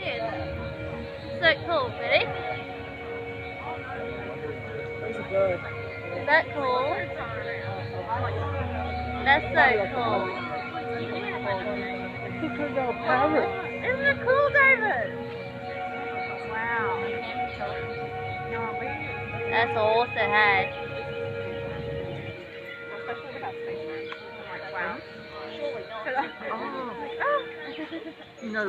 So cool, Billy. There's a bird. Is that cool? That's so cool. Look at that parrot. Isn't it cool, David? Wow. That's awesome, hey? Especially without space. Like, wow. Surely not. Oh. Now